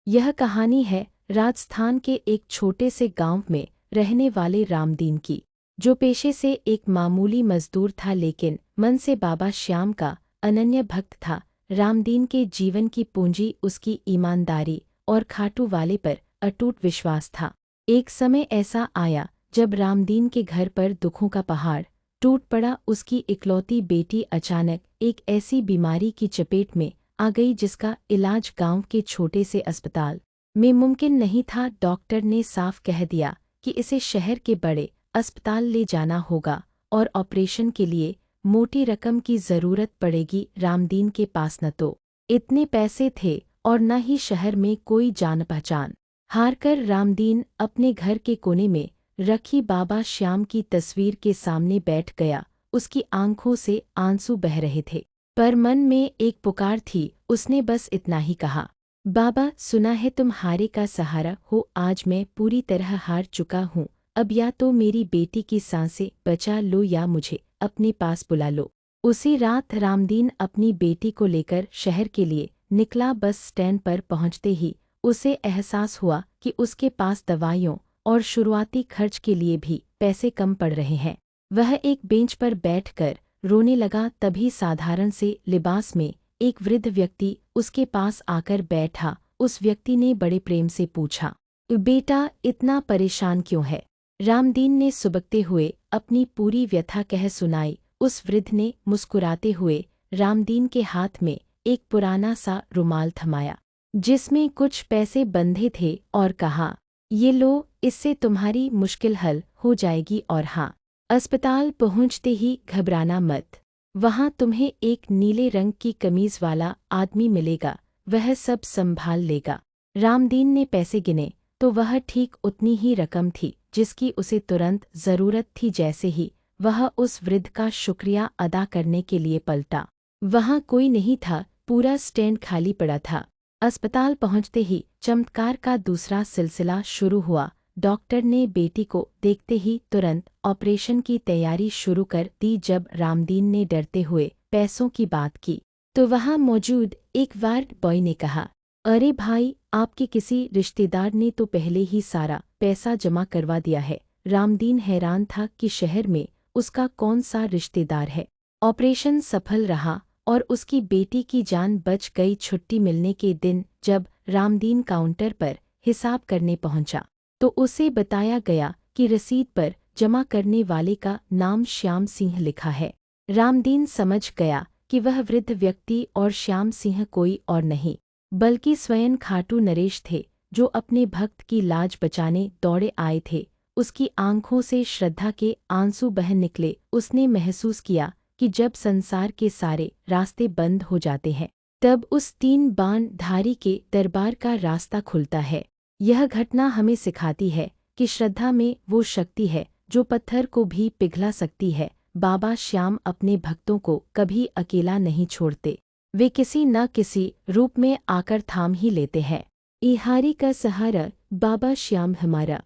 यह कहानी है राजस्थान के एक छोटे से गांव में रहने वाले रामदीन की, जो पेशे से एक मामूली मजदूर था लेकिन मन से बाबा श्याम का अनन्य भक्त था। रामदीन के जीवन की पूंजी उसकी ईमानदारी और खाटू वाले पर अटूट विश्वास था। एक समय ऐसा आया जब रामदीन के घर पर दुखों का पहाड़ टूट पड़ा। उसकी इकलौती बेटी अचानक एक ऐसी बीमारी की चपेट में आ गई जिसका इलाज गांव के छोटे से अस्पताल में मुमकिन नहीं था। डॉक्टर ने साफ कह दिया कि इसे शहर के बड़े अस्पताल ले जाना होगा और ऑपरेशन के लिए मोटी रकम की ज़रूरत पड़ेगी। रामदीन के पास न तो इतने पैसे थे और न ही शहर में कोई जान पहचान। हारकर रामदीन अपने घर के कोने में रखी बाबा श्याम की तस्वीर के सामने बैठ गया। उसकी आंखों से आंसू बह रहे थे, पर मन में एक पुकार थी। उसने बस इतना ही कहा, बाबा, सुना है तुम हारे का सहारा हो। आज मैं पूरी तरह हार चुका हूँ। अब या तो मेरी बेटी की सांसें बचा लो या मुझे अपने पास बुला लो। उसी रात रामदीन अपनी बेटी को लेकर शहर के लिए निकला। बस स्टैंड पर पहुंचते ही उसे एहसास हुआ कि उसके पास दवाइयों और शुरुआती खर्च के लिए भी पैसे कम पड़ रहे हैं। वह एक बेंच पर बैठकर रोने लगा। तभी साधारण से लिबास में एक वृद्ध व्यक्ति उसके पास आकर बैठा। उस व्यक्ति ने बड़े प्रेम से पूछा, बेटा, इतना परेशान क्यों है? रामदीन ने सुबकते हुए अपनी पूरी व्यथा कह सुनाई। उस वृद्ध ने मुस्कुराते हुए रामदीन के हाथ में एक पुराना सा रुमाल थमाया जिसमें कुछ पैसे बंधे थे और कहा, ये लो, इससे तुम्हारी मुश्किल हल हो जाएगी। और हाँ, अस्पताल पहुंचते ही घबराना मत। वहां तुम्हें एक नीले रंग की कमीज वाला आदमी मिलेगा, वह सब संभाल लेगा। रामदीन ने पैसे गिने तो वह ठीक उतनी ही रकम थी जिसकी उसे तुरंत ज़रूरत थी। जैसे ही वह उस वृद्ध का शुक्रिया अदा करने के लिए पलटा, वहां कोई नहीं था। पूरा स्टैंड खाली पड़ा था। अस्पताल पहुंचते ही चमत्कार का दूसरा सिलसिला शुरू हुआ। डॉक्टर ने बेटी को देखते ही तुरंत ऑपरेशन की तैयारी शुरू कर दी। जब रामदीन ने डरते हुए पैसों की बात की तो वहां मौजूद एक वार्ड बॉय ने कहा, अरे भाई, आपके किसी रिश्तेदार ने तो पहले ही सारा पैसा जमा करवा दिया है। रामदीन हैरान था कि शहर में उसका कौन सा रिश्तेदार है। ऑपरेशन सफल रहा और उसकी बेटी की जान बच गई। छुट्टी मिलने के दिन जब रामदीन काउंटर पर हिसाब करने पहुंचा तो उसे बताया गया कि रसीद पर जमा करने वाले का नाम श्याम सिंह लिखा है। रामदीन समझ गया कि वह वृद्ध व्यक्ति और श्याम सिंह कोई और नहीं बल्कि स्वयं खाटू नरेश थे, जो अपने भक्त की लाज बचाने दौड़े आए थे। उसकी आंखों से श्रद्धा के आंसू बह निकले। उसने महसूस किया कि जब संसार के सारे रास्ते बंद हो जाते हैं तब उस तीन बाण धारी के दरबार का रास्ता खुलता है। यह घटना हमें सिखाती है कि श्रद्धा में वो शक्ति है जो पत्थर को भी पिघला सकती है। बाबा श्याम अपने भक्तों को कभी अकेला नहीं छोड़ते, वे किसी न किसी रूप में आकर थाम ही लेते हैं। इहारी का सहारा, बाबा श्याम हमारा।